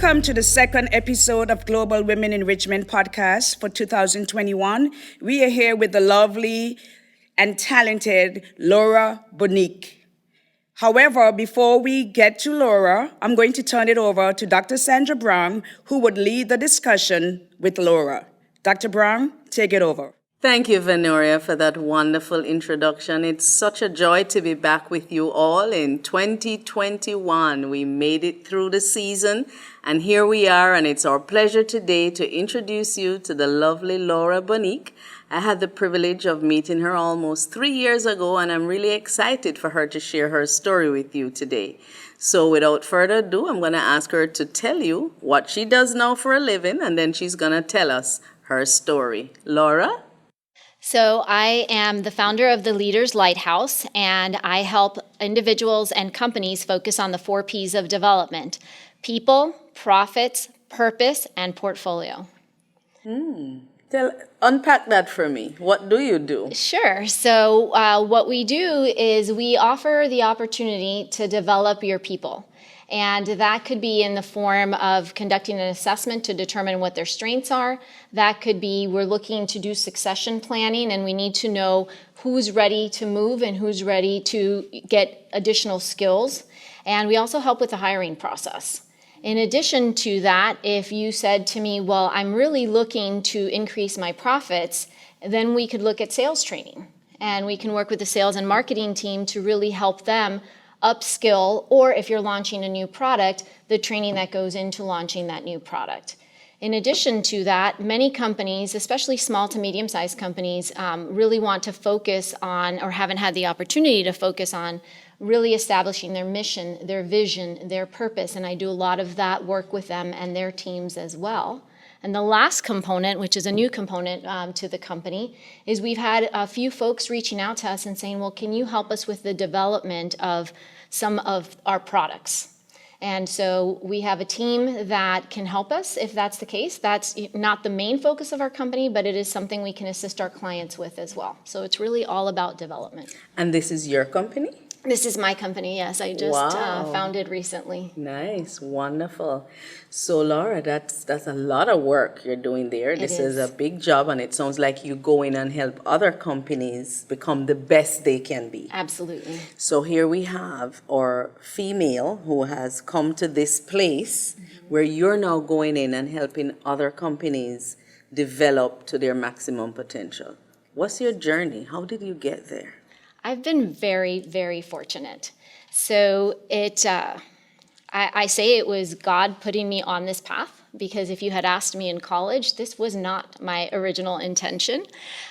Welcome to the second episode of Global Women Enrichment Podcast for 2021. We are here with the lovely and talented Laura Bonich. However, before we get to Laura, I'm going to turn it over to Dr. Sandra Brown, who would lead the discussion with Laura. Dr. Brown, take it over. Thank you, Venoria, for that wonderful introduction. It's such a joy to be back with you all in 2021. We made it through the season, and here we are, and it's our pleasure today to introduce you to the lovely Laura Bonich. I had the privilege of meeting her almost 3 years ago, and I'm really excited for her to share her story with you today. So without further ado, I'm going to ask her to tell you what she does now for a living, and then she's going to tell us her story. Laura? So I am the founder of the Leaders Lighthouse, and I help individuals and companies focus on the 4 Ps of development: people, profits, purpose, and portfolio. Unpack that for me. What do you do? Sure. So what we do is we offer the opportunity to develop your people. And that could be in the form of conducting an assessment to determine what their strengths are. That could be we're looking to do succession planning, and we need to know who's ready to move and who's ready to get additional skills. And we also help with the hiring process. In addition to that, if you said to me, well, I'm really looking to increase my profits, then we could look at sales training. And we can work with the sales and marketing team to really help them upskill, or if you're launching a new product, the training that goes into launching that new product. In addition to that, many companies, especially small to medium-sized companies, really want to focus on, or haven't had the opportunity to focus on, really establishing their mission, their vision, their purpose, and I do a lot of that work with them and their teams as well. And the last component, which is a new component to the company, is we've had a few folks reaching out to us and saying, well, can you help us with the development of some of our products? And so we have a team that can help us if that's the case. That's not the main focus of our company, but it is something we can assist our clients with as well. So it's really all about development. And this is your company? This is my company, yes. I just founded recently. Nice, wonderful. So Laura, that's a lot of work you're doing there. This is a big job, and it sounds like you go in and help other companies become the best they can be. Absolutely. So here we have our female who has come to this place where you're now going in and helping other companies develop to their maximum potential. What's your journey? How did you get there? I've been very, very fortunate. So I say it was God putting me on this path, because if you had asked me in college, this was not my original intention.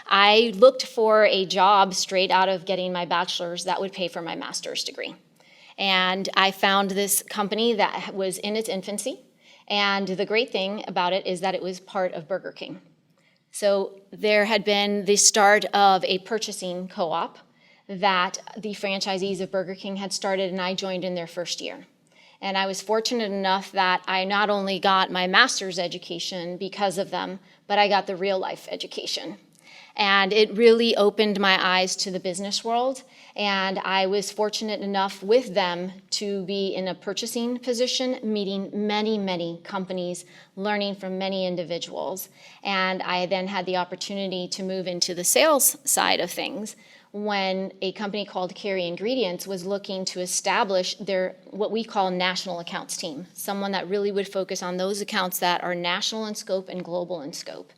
I looked for a job straight out of getting my bachelor's that would pay for my master's degree. And I found this company that was in its infancy. And the great thing about it is that it was part of Burger King. So there had been the start of a purchasing co-op that the franchisees of Burger King had started, and I joined in their first year. And I was fortunate enough that I not only got my master's education because of them, but I got the real life education. And it really opened my eyes to the business world. And I was fortunate enough with them to be in a purchasing position, meeting many, many companies, learning from many individuals. And I then had the opportunity to move into the sales side of things, when a company called Carry Ingredients was looking to establish their what we call national accounts team, someone that really would focus on those accounts that are national in scope and global in scope.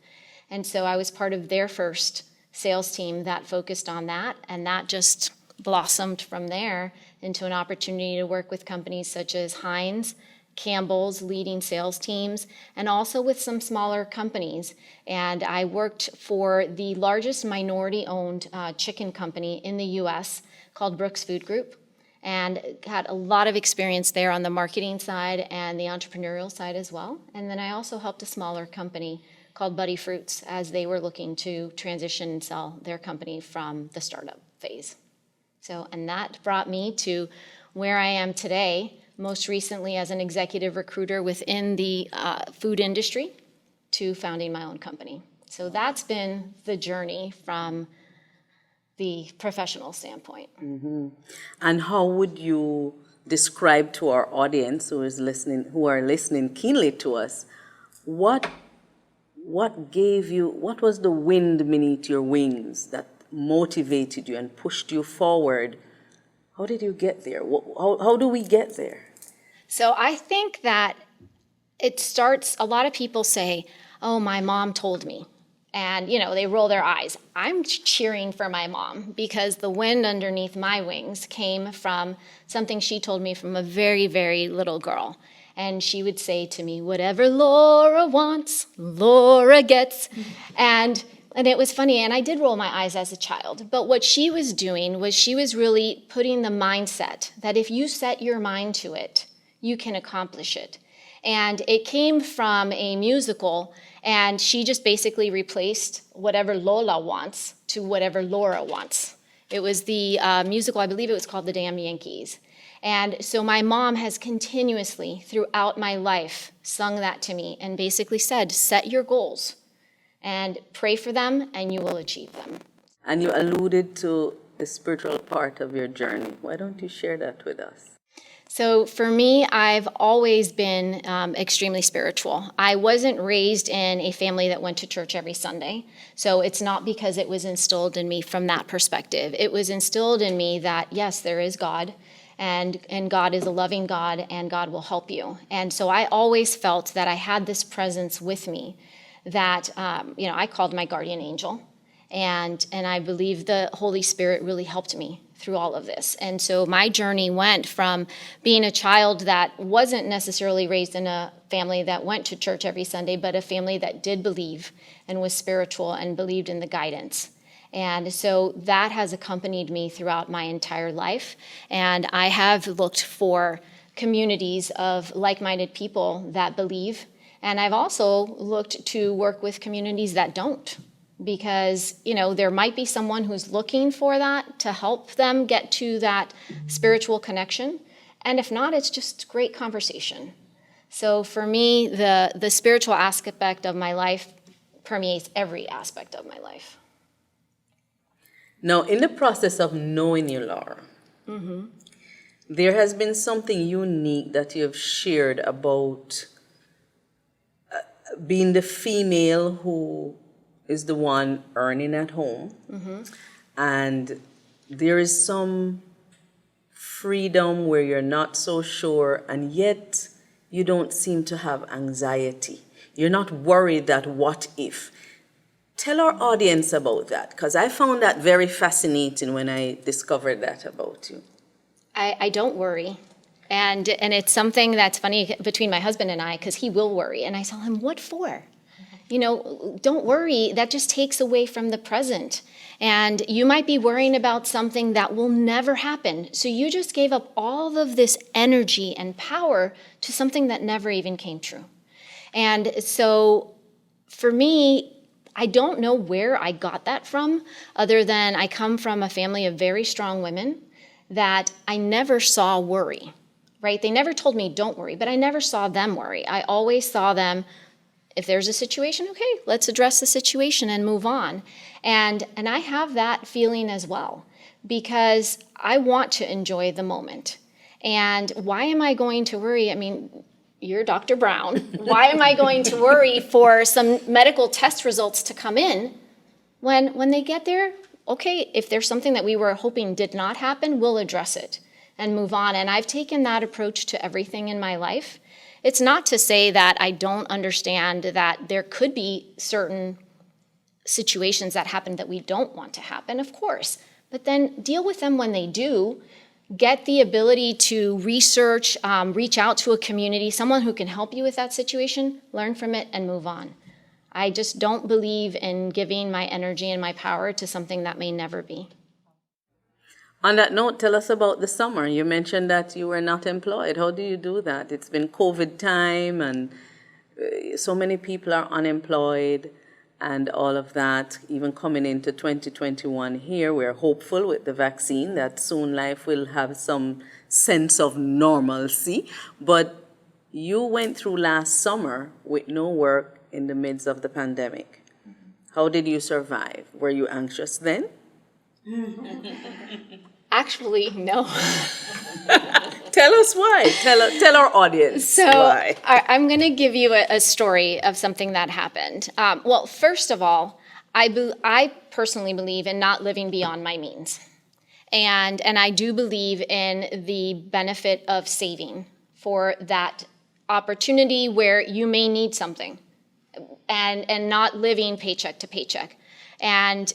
And so I was part of their first sales team that focused on that, and that just blossomed from there into an opportunity to work with companies such as Heinz, Campbell's leading sales teams, and also with some smaller companies. And I worked for the largest minority-owned chicken company in the U.S. called Brooks Food Group, and had a lot of experience there on the marketing side and the entrepreneurial side as well. And then I also helped a smaller company called Buddy Fruits as they were looking to transition and sell their company from the startup phase. So, and that brought me to where I am today, most recently as an executive recruiter within the food industry, to founding my own company. So that's been the journey from the professional standpoint. And how would you describe to our audience who are listening keenly to us, what was the wind beneath your wings that motivated you and pushed you forward? How did you get there? How do we get there? So I think that it starts, a lot of people say, oh, my mom told me. And, they roll their eyes. I'm cheering for my mom because the wind underneath my wings came from something she told me from a very, very little girl. And she would say to me, whatever Laura wants, Laura gets. And it was funny, and I did roll my eyes as a child. But what she was doing was she was really putting the mindset that if you set your mind to it, you can accomplish it. And it came from a musical, and she just basically replaced whatever Lola wants to whatever Laura wants. It was the musical, I believe it was called The Damn Yankees. And so my mom has continuously, throughout my life, sung that to me and basically said, set your goals and pray for them, and you will achieve them. And you alluded to the spiritual part of your journey. Why don't you share that with us? So for me, I've always been extremely spiritual. I wasn't raised in a family that went to church every Sunday. So it's not because it was instilled in me from that perspective. It was instilled in me that, yes, there is God, and God is a loving God, and God will help you. And so I always felt that I had this presence with me that, I called my guardian angel. And I believe the Holy Spirit really helped me through all of this. And so my journey went from being a child that wasn't necessarily raised in a family that went to church every Sunday, but a family that did believe and was spiritual and believed in the guidance. And so that has accompanied me throughout my entire life. And I have looked for communities of like-minded people that believe. And I've also looked to work with communities that don't. Because, there might be someone who's looking for that to help them get to that spiritual connection. And if not, it's just great conversation. So for me, the spiritual aspect of my life permeates every aspect of my life. Now, in the process of knowing you, Laura, there has been something unique that you have shared about being the female who is the one earning at home. And there is some freedom where you're not so sure, and yet you don't seem to have anxiety. You're not worried that what if. Tell our audience about that, because I found that very fascinating when I discovered that about you. I don't worry. And it's something that's funny between my husband and I, because he will worry. And I tell him, what for? Don't worry, that just takes away from the present. And you might be worrying about something that will never happen. So you just gave up all of this energy and power to something that never even came true. And so for me, I don't know where I got that from, other than I come from a family of very strong women that I never saw worry, right? They never told me don't worry, but I never saw them worry. I always saw them, if there's a situation, okay, let's address the situation and move on. And I have that feeling as well, because I want to enjoy the moment. And why am I going to worry? I mean, you're Dr. Brown. Why am I going to worry for some medical test results to come in when they get there? Okay, if there's something that we were hoping did not happen, we'll address it and move on. And I've taken that approach to everything in my life. It's not to say that I don't understand that there could be certain situations that happen that we don't want to happen, of course, but then deal with them when they do. Get the ability to research, reach out to a community, someone who can help you with that situation, learn from it, and move on. I just don't believe in giving my energy and my power to something that may never be. On that note, tell us about the summer. You mentioned that you were not employed. How do you do that? It's been COVID time, and so many people are unemployed and all of that. Even coming into 2021 here, we're hopeful with the vaccine that soon life will have some sense of normalcy. But you went through last summer with no work in the midst of the pandemic. How did you survive? Were you anxious then? Actually, no. Tell us why. Tell our audience So why. I'm going to give you a story of something that happened. Well, first of all, I personally believe in not living beyond my means. And I do believe in the benefit of saving for that opportunity where you may need something and not living paycheck to paycheck. And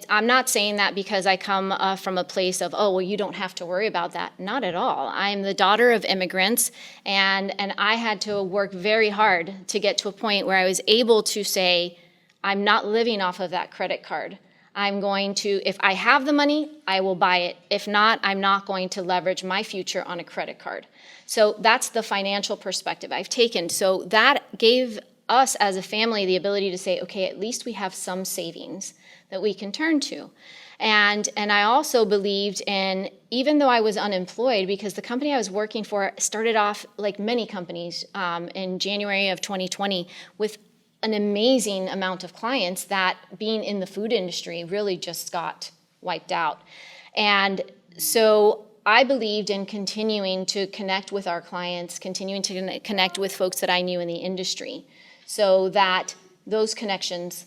I'm not saying that because I come from a place of, oh, well, you don't have to worry about that. Not at all. I'm the daughter of immigrants, and I had to work very hard to get to a point where I was able to say, I'm not living off of that credit card. I'm going to, if I have the money, I will buy it. If not, I'm not going to leverage my future on a credit card. So that's the financial perspective I've taken. So that gave us as a family the ability to say, okay, at least we have some savings that we can turn to. And I also believed in, even though I was unemployed, because the company I was working for started off like many companies in January of 2020 with an amazing amount of clients that being in the food industry really just got wiped out. And so I believed in continuing to connect with our clients, continuing to connect with folks that I knew in the industry, so that those connections,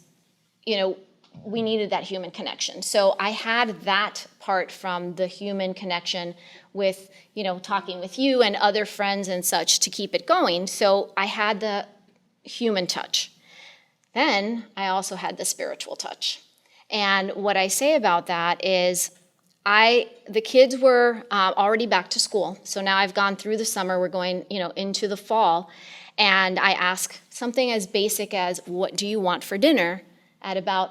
we needed that human connection. So I had that part from the human connection with, talking with you and other friends and such to keep it going. So I had the human touch. Then I also had the spiritual touch. And what I say about that is the kids were already back to school. So now I've gone through the summer, we're going, into the fall. And I ask something as basic as, what do you want for dinner at about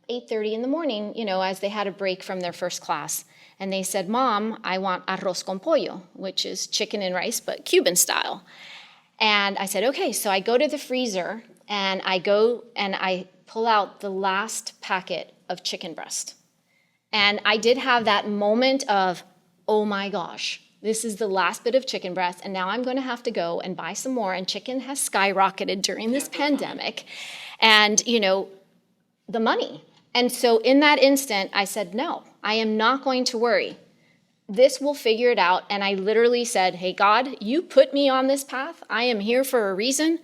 8:30 in the morning, as they had a break from their first class. And they said, Mom, I want arroz con pollo, which is chicken and rice, but Cuban style. And I said, okay. So I go to the freezer and I pull out the last packet of chicken breast. And I did have that moment of, oh my gosh, this is the last bit of chicken breast, and now I'm going to have to go and buy some more, and chicken has skyrocketed during this pandemic. And, the money. And so in that instant, I said, no, I am not going to worry. This will figure it out. And I literally said, hey, God, you put me on this path. I am here for a reason.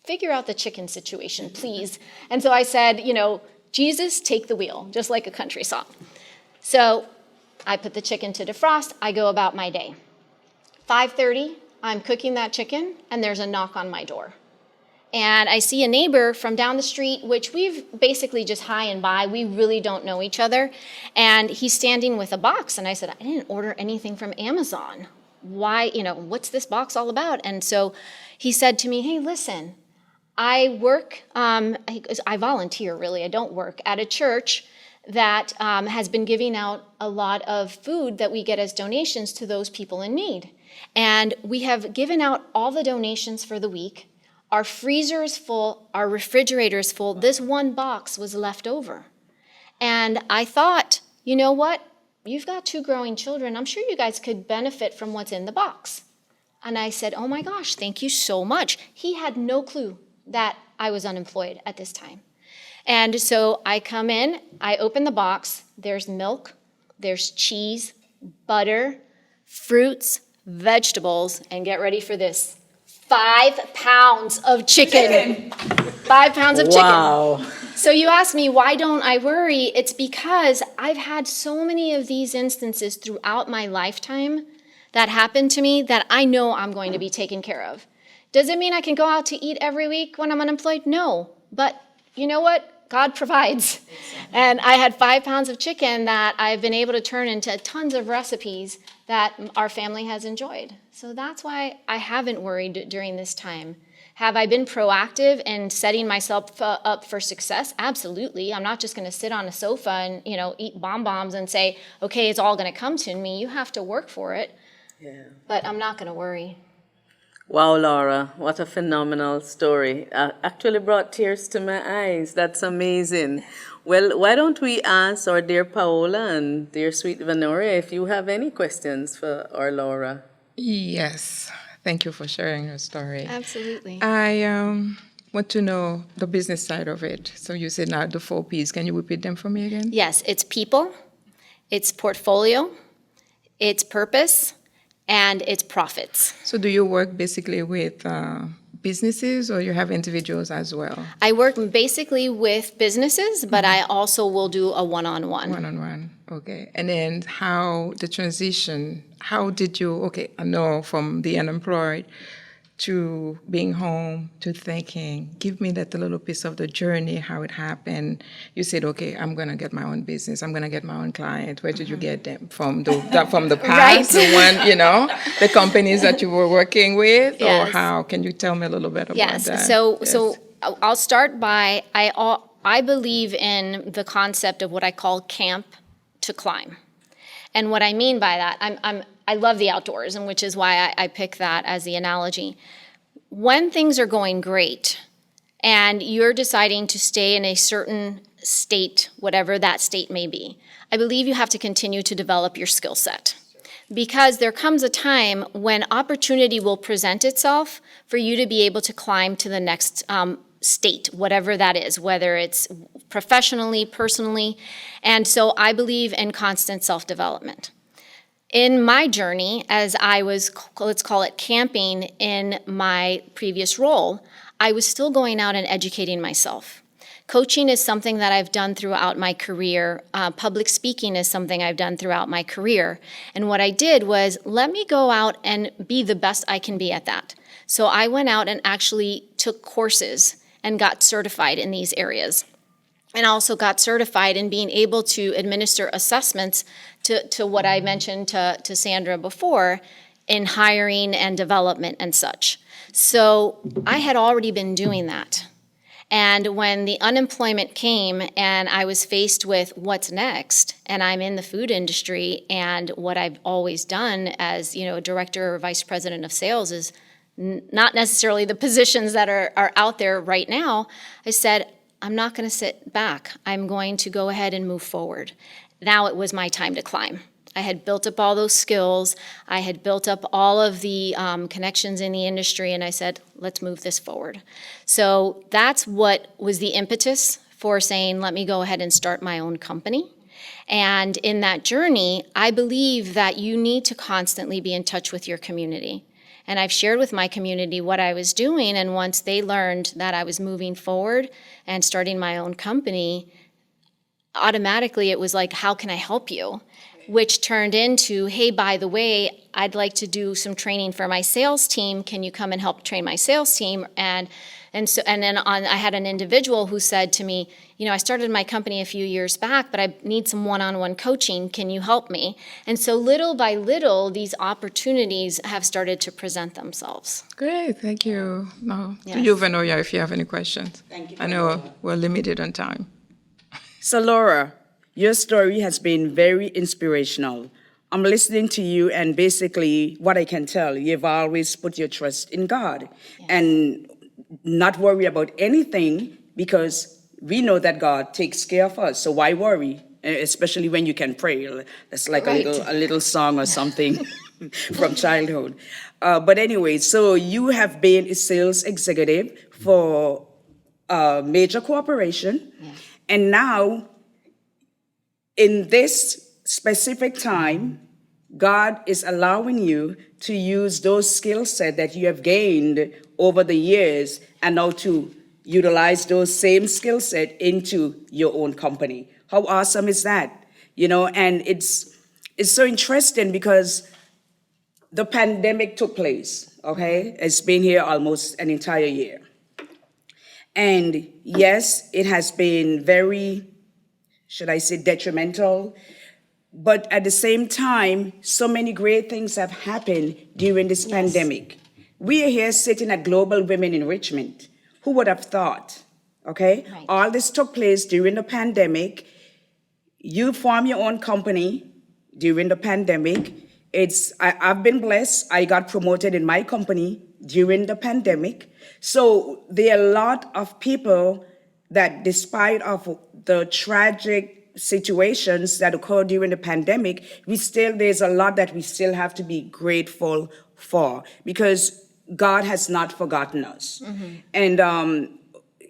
Figure out the chicken situation, please. And so I said, Jesus, take the wheel, just like a country song. So I put the chicken to defrost. I go about my day. 5:30, I'm cooking that chicken, and there's a knock on my door. And I see a neighbor from down the street, which we've basically just hi and bye. We really don't know each other. And he's standing with a box. And I said, I didn't order anything from Amazon. Why, what's this box all about? And so he said to me, hey, listen, I work, I volunteer really, I don't work, at a church that has been giving out a lot of food that we get as donations to those people in need. And we have given out all the donations for the week. Our freezer is full, our refrigerator is full. This one box was left over. And I thought, you know what? You've got 2 growing children. I'm sure you guys could benefit from what's in the box. And I said, oh my gosh, thank you so much. He had no clue that I was unemployed at this time. And so I come in, I open the box. There's milk, there's cheese, butter, fruits, vegetables, and get ready for this. 5 pounds of chicken. 5 pounds of chicken. Wow. So you ask me, why don't I worry? It's because I've had so many of these instances throughout my lifetime that happened to me that I know I'm going to be taken care of. Does it mean I can go out to eat every week when I'm unemployed? No. But you know what? God provides. And I had 5 pounds of chicken that I've been able to turn into tons of recipes that our family has enjoyed. So that's why I haven't worried during this time. Have I been proactive in setting myself up for success? Absolutely. I'm not just going to sit on a sofa and, eat bonbons and say, okay, it's all going to come to me. You have to work for it. Yeah. But I'm not going to worry. Wow, Laura, what a phenomenal story. Actually brought tears to my eyes. That's amazing. Well, why don't we ask our dear Paola and dear sweet Vanoria if you have any questions for our Laura? Yes. Thank you for sharing your story. Absolutely. I want to know the business side of it. So you said now the 4 Ps. Can you repeat them for me again? Yes, it's people, it's portfolio, it's purpose, and it's profits. So do you work basically with businesses, or you have individuals as well? I work basically with businesses, but I also will do a one-on-one. One-on-one, okay. And then how the transition, how did you, okay, I know from the unemployed to being home to thinking, give me that little piece of the journey, how it happened. You said, okay, I'm going to get my own business. I'm going to get my own client. Where did you get them? From from the past, Right. the one, the companies that you were working with? Yes. Or how? Can you tell me a little bit about Yes. that? So I'll start by, I believe in the concept of what I call camp to climb. And what I mean by that, I love the outdoors, and which is why I pick that as the analogy. When things are going great and you're deciding to stay in a certain state, whatever that state may be, I believe you have to continue to develop your skill set. Because there comes a time when opportunity will present itself for you to be able to climb to the next state, whatever that is, whether it's professionally, personally. And so I believe in constant self-development. In my journey, as I was, let's call it camping in my previous role, I was still going out and educating myself. Coaching is something that I've done throughout my career. Public speaking is something I've done throughout my career. And what I did was, let me go out and be the best I can be at that. So I went out and actually took courses and got certified in these areas. And also got certified in being able to administer assessments to what I mentioned to Sandra before in hiring and development and such. So I had already been doing that. And when the unemployment came and I was faced with what's next, and I'm in the food industry, and what I've always done as, director or vice president of sales is not necessarily the positions that are out there right now, I said, I'm not going to sit back. I'm going to go ahead and move forward. Now it was my time to climb. I had built up all those skills. I had built up all of the connections in the industry, and I said, let's move this forward. So that's what was the impetus for saying, let me go ahead and start my own company. And in that journey, I believe that you need to constantly be in touch with your community. And I've shared with my community what I was doing, and once they learned that I was moving forward and starting my own company, automatically it was like, how can I help you? Which turned into, hey, by the way, I'd like to do some training for my sales team. Can you come and help train my sales team? And then I had an individual who said to me, I started my company a few years back, but I need some one-on-one coaching. Can you help me? And so little by little, these opportunities have started to present themselves. Great, thank you. No, Yes. to you, Vanoya, if you have any questions. Thank you. I know we're limited on time. So Laura, your story has been very inspirational. I'm listening to you, and basically what I can tell, you've always put your trust in God and not worry about anything, because we know that God takes care of us. So why worry? Especially when you can pray. That's like Right. a little song or something from childhood. But anyway, so you have been a sales executive for a major corporation, and now in this specific time, God is allowing you to use those skill sets that you have gained over the years, and now to utilize those same skill set into your own company. How awesome is that? And it's so interesting because the pandemic took place, okay? It's been here almost an entire year. And yes, it has been very, should I say, detrimental. But at the same time, so many great things have happened during this pandemic. We are here sitting at Global Women Enrichment. Who would have thought? Okay? Right. All this took place during the pandemic. You form your own company during the pandemic. I've been blessed. I got promoted in my company during the pandemic. So there are a lot of people that, despite of the tragic situations that occurred during the pandemic, there's a lot that we still have to be grateful for, because God has not forgotten us. Mm-hmm. And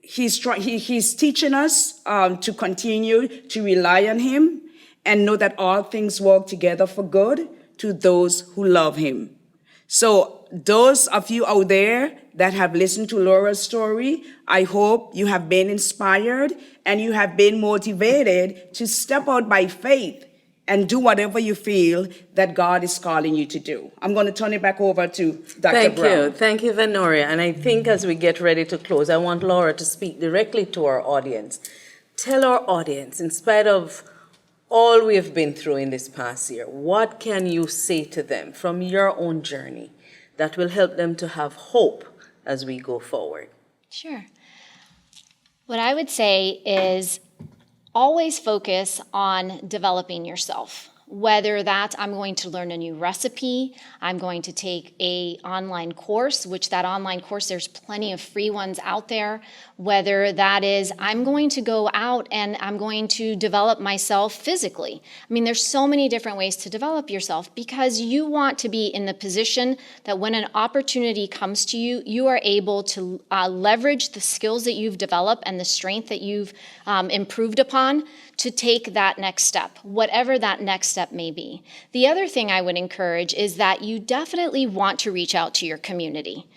he's teaching us to continue to rely on him and know that all things work together for good to those who love him. So those of you out there that have listened to Laura's story, I hope you have been inspired and you have been motivated to step out by faith and do whatever you feel that God is calling you to do. I'm going to turn it back over to Dr. Brown. Thank you, Venoria. And I think as we get ready to close, I want Laura to speak directly to our audience. Tell our audience, in spite of all we have been through in this past year, what can you say to them from your own journey that will help them to have hope as we go forward? Sure. What I would say is always focus on developing yourself. Whether that's I'm going to learn a new recipe, I'm going to take an online course, which that online course, there's plenty of free ones out there. Whether that is I'm going to go out and I'm going to develop myself physically. I mean, there's so many different ways to develop yourself because you want to be in the position that when an opportunity comes to you, you are able to leverage the skills that you've developed and the strength that you've improved upon to take that next step, whatever that next step may be. The other thing I would encourage is that you definitely want to reach out to your community.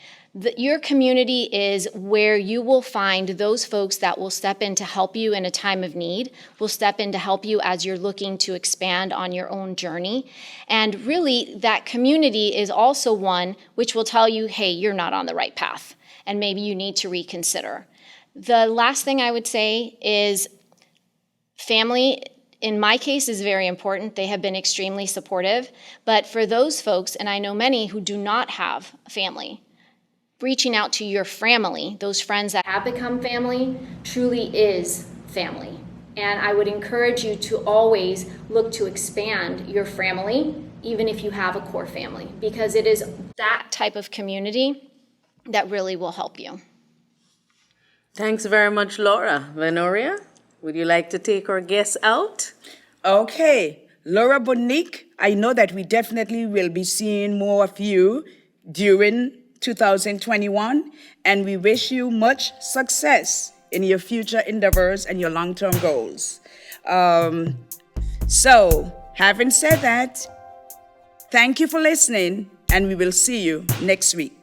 Your community is where you will find those folks that will step in to help you in a time of need, will step in to help you as you're looking to expand on your own journey. And really, that community is also one which will tell you, hey, you're not on the right path, and maybe you need to reconsider. The last thing I would say is family, in my case, is very important. They have been extremely supportive. But for those folks, and I know many who do not have family, reaching out to your family, those friends that have become family, truly is family. And I would encourage you to always look to expand your family, even if you have a core family, because it is that type of community that really will help you. Thanks very much, Laura. Venoria, would you like to take our guests out? Okay, Laura Bonich, I know that we definitely will be seeing more of you during 2021, and we wish you much success in your future endeavors and your long-term goals. So, having said that, thank you for listening, and we will see you next week.